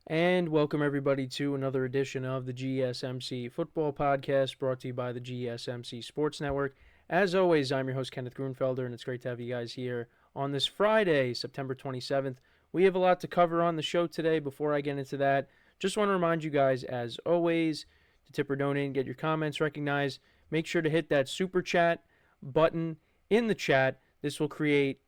And welcome everybody to another edition of the GSMC Football Podcast brought to you by the GSMC Sports Network. As always, I'm your host Kenneth Grunfelder, and it's great to have you guys here on this Friday, September 27th. We have a lot to cover on the show today. Before I get into that, just want to remind you guys, as always, to tip or donate and get your comments recognized. Make sure to hit that super chat button in the chat. This will create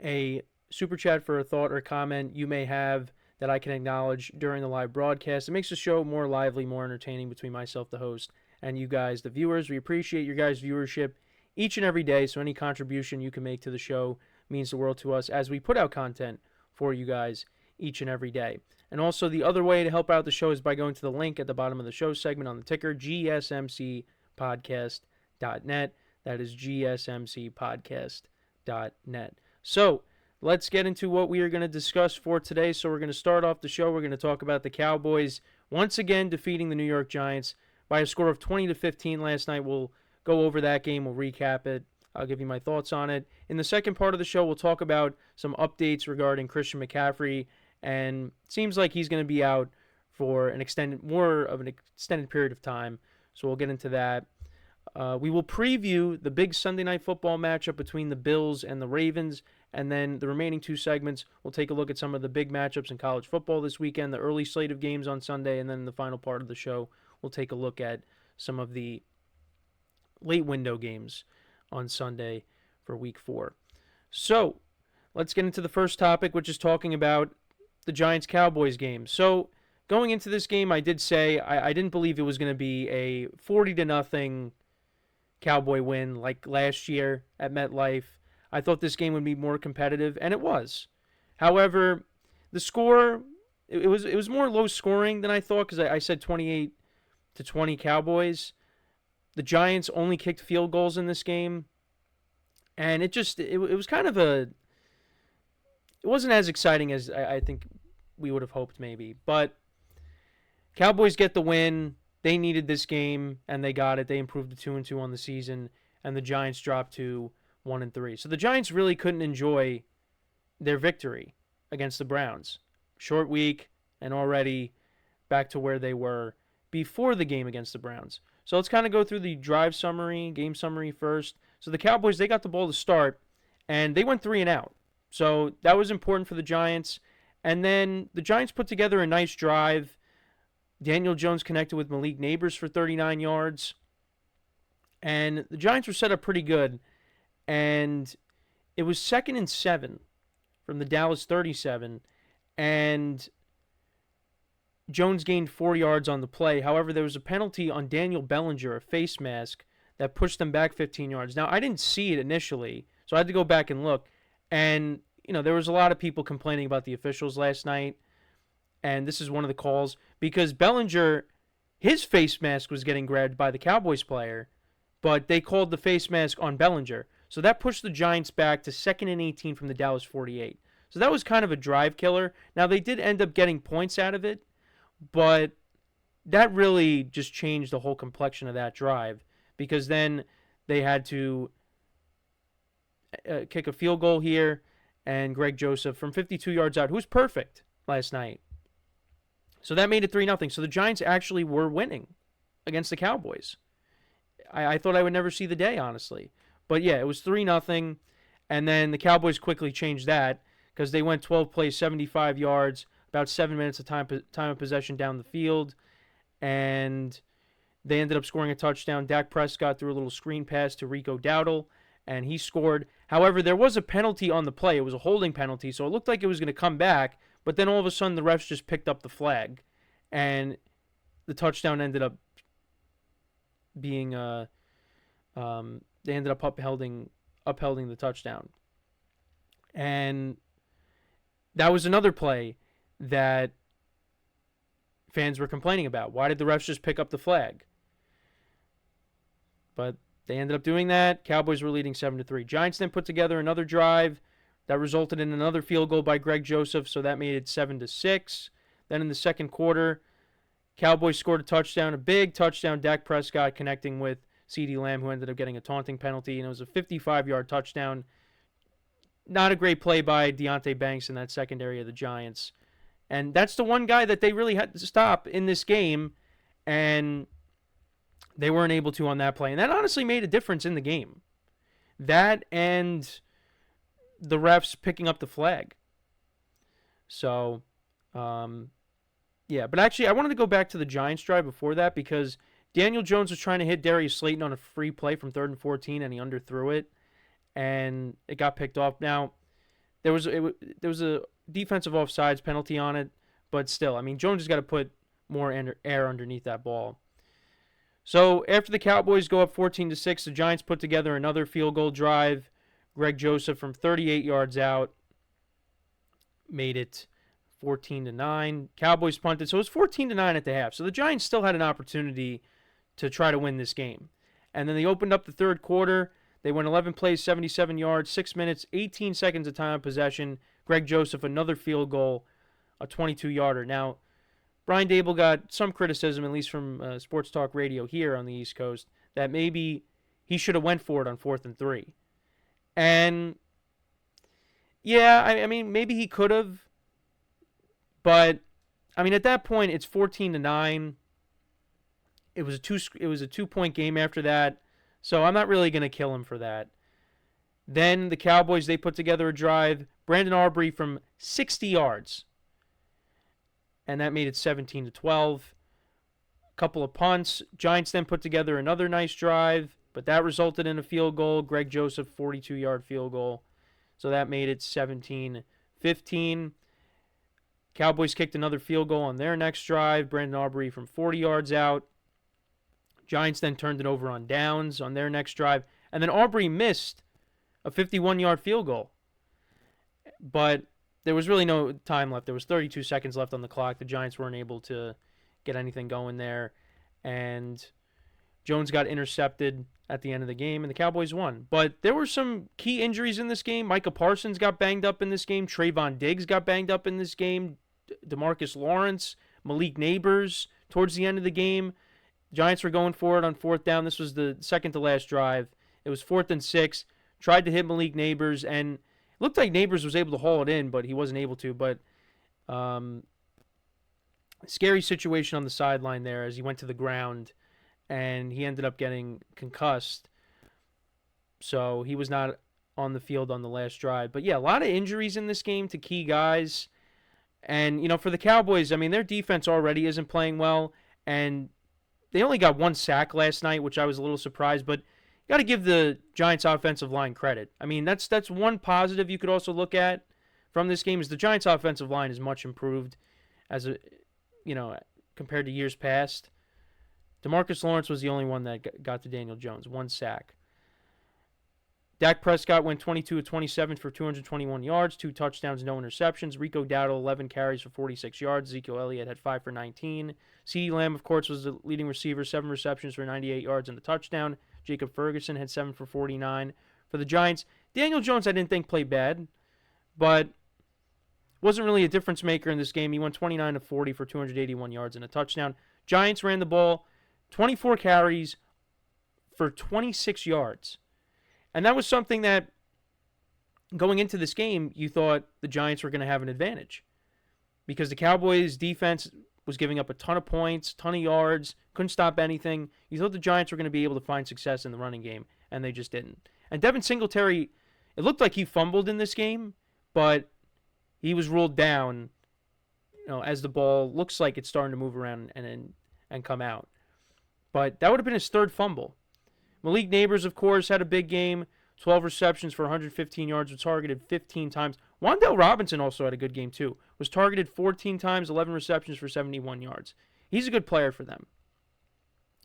a super chat for a thought or comment you may have that I can acknowledge during the live broadcast. It makes the show more lively, more entertaining between myself, the host, and you guys, the viewers. We appreciate your guys' viewership each and every day, so any contribution you can make to the show means the world to us as we put out content for you guys each and every day. And also, the other way to help out the show is by going to the link at the bottom of the show segment on the ticker, GSMCPodcast.net. That is GSMCPodcast.net. So, let's get into what we are going to discuss for today. So we're going to start off the show. We're going to talk about the Cowboys once again defeating the New York Giants by a score of 20-15 last night. We'll go over that game. We'll recap it. I'll give you my thoughts on it. In the second part of the show, we'll talk about some updates regarding Christian McCaffrey, and it seems like he's going to be out for more of an extended period of time. So we'll get into that. We will preview the big Sunday Night Football matchup between the Bills and the Ravens, and then the remaining two segments, we'll take a look at some of the big matchups in college football this weekend, the early slate of games on Sunday, and then in the final part of the show, we'll take a look at some of the late window games on Sunday for Week 4. So, let's get into the first topic, which is talking about the Giants-Cowboys game. So, going into this game, I did say I didn't believe it was going to be a 40-0 Cowboy win like last year at MetLife. I thought this game would be more competitive, and it was. However, the score, it was more low scoring than I thought, because I said 28-20 Cowboys. The Giants only kicked field goals in this game, and it was kind of it wasn't as exciting as I think we would have hoped maybe. But Cowboys get the win. They needed this game, and they got it. They improved to 2-2 on the season, and the Giants dropped to 1-3. So the Giants really couldn't enjoy their victory against the Browns. Short week, and already back to where they were before the game against the Browns. So let's kind of go through the game summary first. So the Cowboys, they got the ball to start, and they went 3 and out. So that was important for the Giants. And then the Giants put together a nice drive. Daniel Jones connected with Malik Nabers for 39 yards. And the Giants were set up pretty good. And it was 2nd and 7 from the Dallas 37. And Jones gained 4 yards on the play. However, there was a penalty on Daniel Bellinger, a face mask, that pushed them back 15 yards. Now, I didn't see it initially, so I had to go back and look. And, there was a lot of people complaining about the officials last night. And this is one of the calls. Because Bellinger, his face mask was getting grabbed by the Cowboys player. But they called the face mask on Bellinger. So that pushed the Giants back to 2nd and 18 from the Dallas 48. So that was kind of a drive killer. Now, they did end up getting points out of it, but that really just changed the whole complexion of that drive, because then they had to kick a field goal here, and Greg Joseph from 52 yards out, who's perfect last night. So that made it 3-0. So the Giants actually were winning against the Cowboys. I thought I would never see the day, honestly. But yeah, it was 3-0, and then the Cowboys quickly changed that because they went 12 plays, 75 yards, about 7 minutes of time of possession down the field, and they ended up scoring a touchdown. Dak Prescott threw a little screen pass to Rico Dowdle, and he scored. However, there was a penalty on the play. It was a holding penalty, so it looked like it was going to come back, but then all of a sudden the refs just picked up the flag, and the touchdown ended up being they ended up upholding the touchdown. And that was another play that fans were complaining about. Why did the refs just pick up the flag? But they ended up doing that. Cowboys were leading 7-3. Giants then put together another drive that resulted in another field goal by Greg Joseph, so that made it 7-6. Then in the second quarter, Cowboys scored a touchdown, a big touchdown. Dak Prescott connecting with CeeDee Lamb, who ended up getting a taunting penalty, and it was a 55-yard touchdown. Not a great play by Deonte Banks in that secondary of the Giants. And that's the one guy that they really had to stop in this game, and they weren't able to on that play. And that honestly made a difference in the game. That and the refs picking up the flag. So, yeah. But actually, I wanted to go back to the Giants drive before that because Daniel Jones was trying to hit Darius Slayton on a free play from 3rd and 14, and he underthrew it, and it got picked off. Now, there was a defensive offsides penalty on it, but still, I mean, Jones has got to put more air underneath that ball. So after the Cowboys go up 14-6, the Giants put together another field goal drive. Greg Joseph from 38 yards out made it 14-9. Cowboys punted, so it was 14-9 at the half. So the Giants still had an opportunity to try to win this game. And then they opened up the third quarter. They went 11 plays, 77 yards, 6 minutes, 18 seconds of time of possession. Greg Joseph, another field goal, a 22-yarder. Now, Brian Dable got some criticism, at least from Sports Talk Radio here on the East Coast, that maybe he should have went for it on 4th and 3. And, yeah, I mean, maybe he could have. But, I mean, at that point, it's 14-9. It was a 2-point game after that. So I'm not really going to kill him for that. Then the Cowboys, they put together a drive. Brandon Aubrey from 60 yards. And that made it 17-12. A couple of punts. Giants then put together another nice drive, but that resulted in a field goal. Greg Joseph, 42-yard field goal. So that made it 17-15. Cowboys kicked another field goal on their next drive. Brandon Aubrey from 40 yards out. Giants then turned it over on downs on their next drive. And then Aubrey missed a 51-yard field goal. But there was really no time left. There was 32 seconds left on the clock. The Giants weren't able to get anything going there. And Jones got intercepted at the end of the game, and the Cowboys won. But there were some key injuries in this game. Micah Parsons got banged up in this game. Trayvon Diggs got banged up in this game. DeMarcus Lawrence, Malik Neighbors towards the end of the game. Giants were going for it on 4th down. This was the second to last drive. It was 4th and 6. Tried to hit Malik Neighbors, and looked like Neighbors was able to haul it in, but he wasn't able to. But scary situation on the sideline there as he went to the ground, and he ended up getting concussed. So he was not on the field on the last drive. But, yeah, a lot of injuries in this game to key guys. And, you know, for the Cowboys, I mean, their defense already isn't playing well, and they only got 1 sack last night, which I was a little surprised. But you got to give the Giants' offensive line credit. I mean, that's one positive you could also look at from this game is the Giants' offensive line is much improved compared to years past. DeMarcus Lawrence was the only one that got to Daniel Jones, 1 sack. Dak Prescott went 22 of 27 for 221 yards, 2 touchdowns, no interceptions. Rico Dowdle, 11 carries for 46 yards. Ezekiel Elliott had 5 for 19. CeeDee Lamb, of course, was the leading receiver, 7 receptions for 98 yards and a touchdown. Jacob Ferguson had 7 for 49. For the Giants, Daniel Jones I didn't think played bad, but wasn't really a difference maker in this game. He went 29 of 40 for 281 yards and a touchdown. Giants ran the ball 24 carries for 26 yards. And that was something that, going into this game, you thought the Giants were going to have an advantage. Because the Cowboys' defense was giving up a ton of points, ton of yards, couldn't stop anything. You thought the Giants were going to be able to find success in the running game, and they just didn't. And Devin Singletary, it looked like he fumbled in this game, but he was ruled down, as the ball looks like it's starting to move around and come out. But that would have been his 3rd fumble. Malik Neighbors, of course, had a big game. 12 receptions for 115 yards, was targeted 15 times. Wan'Dale Robinson also had a good game, too. Was targeted 14 times, 11 receptions for 71 yards. He's a good player for them.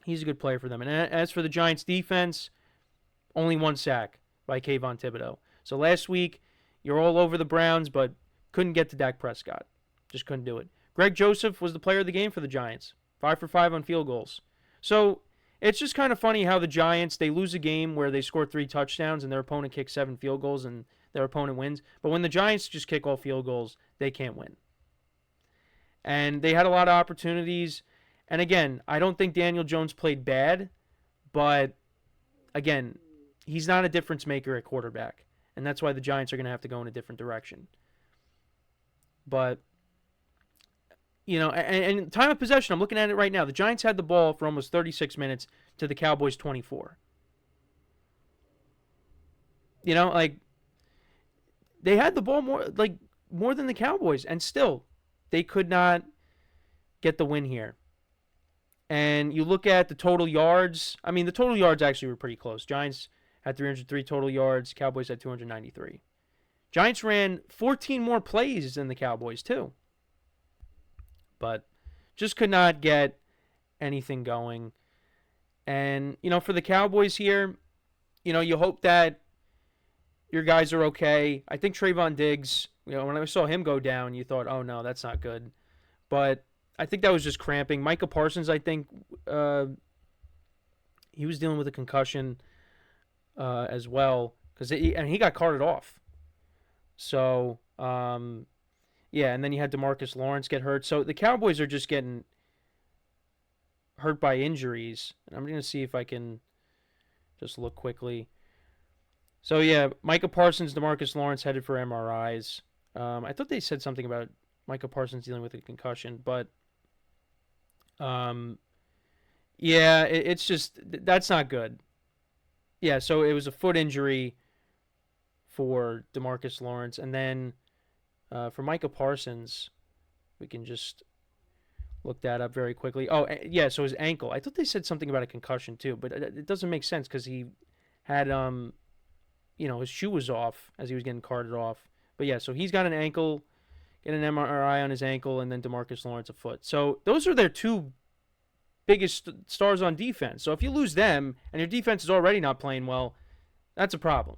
And as for the Giants' defense, only 1 sack by Kayvon Thibodeau. So last week, you're all over the Browns, but couldn't get to Dak Prescott. Just couldn't do it. Greg Joseph was the player of the game for the Giants. 5 for 5 on field goals. So it's just kind of funny how the Giants, they lose a game where they score 3 touchdowns and their opponent kicks 7 field goals and their opponent wins. But when the Giants just kick all field goals, they can't win. And they had a lot of opportunities. And again, I don't think Daniel Jones played bad, but again, he's not a difference maker at quarterback. And that's why the Giants are going to have to go in a different direction. But and time of possession, I'm looking at it right now. The Giants had the ball for almost 36 minutes to the Cowboys 24. Like, they had the ball more than the Cowboys, and still they could not get the win here. And you look at the total yards. I mean, the total yards actually were pretty close. Giants had 303 total yards. Cowboys had 293. Giants ran 14 more plays than the Cowboys, too. But just could not get anything going. And, for the Cowboys here, you hope that your guys are okay. I think Trayvon Diggs, when I saw him go down, you thought, oh, no, that's not good. But I think that was just cramping. Micah Parsons, I think, he was dealing with a concussion as well, and he got carted off. So, yeah, and then you had DeMarcus Lawrence get hurt. So the Cowboys are just getting hurt by injuries. And I'm going to see if I can just look quickly. So, yeah, Micah Parsons, DeMarcus Lawrence headed for MRIs. I thought they said something about Micah Parsons dealing with a concussion, but yeah, it's just, that's not good. Yeah, so it was a foot injury for DeMarcus Lawrence, and then for Micah Parsons, we can just look that up very quickly. Oh, yeah, so his ankle. I thought they said something about a concussion too, but it doesn't make sense because he had, his shoe was off as he was getting carted off. But yeah, so he's got an ankle, get an MRI on his ankle, and then DeMarcus Lawrence a foot. So those are their two biggest stars on defense. So if you lose them and your defense is already not playing well, that's a problem.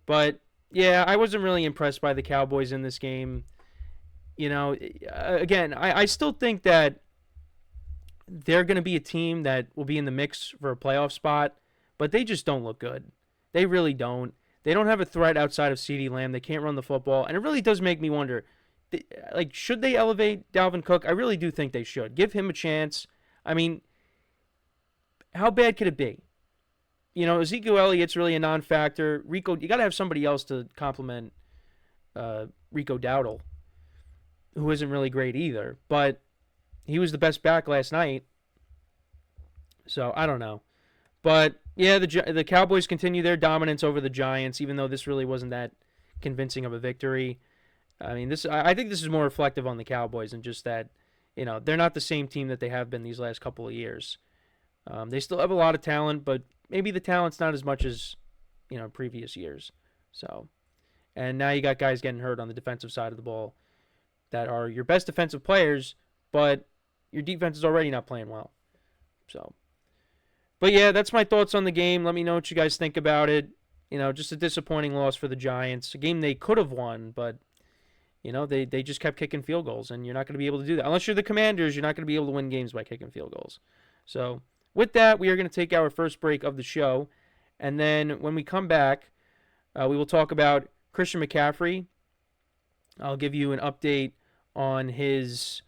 But yeah, I wasn't really impressed by the Cowboys in this game. Again, I still think that they're going to be a team that will be in the mix for a playoff spot, but they just don't look good. They really don't. They don't have a threat outside of CeeDee Lamb. They can't run the football, and it really does make me wonder, should they elevate Dalvin Cook? I really do think they should. Give him a chance. I mean, how bad could it be? Ezekiel Elliott's really a non-factor. Rico, you got to have somebody else to complement Rico Dowdle, who isn't really great either. But he was the best back last night. So, I don't know. But, yeah, the Cowboys continue their dominance over the Giants, even though this really wasn't that convincing of a victory. I mean, I think this is more reflective on the Cowboys and just that, they're not the same team that they have been these last couple of years. They still have a lot of talent, but maybe the talent's not as much as, previous years. So, and now you got guys getting hurt on the defensive side of the ball that are your best defensive players, but your defense is already not playing well. So, but yeah, that's my thoughts on the game. Let me know what you guys think about it. Just a disappointing loss for the Giants. A game they could have won, but they just kept kicking field goals, and you're not going to be able to do that. Unless you're the Commanders, you're not going to be able to win games by kicking field goals. So with that, we are going to take our first break of the show, and then when we come back, we will talk about Christian McCaffrey. I'll give you an update on his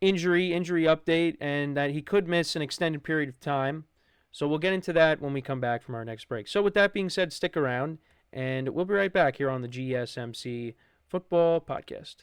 injury update, and that he could miss an extended period of time. So we'll get into that when we come back from our next break. So with that being said, stick around, and we'll be right back here on the GSMC Football Podcast.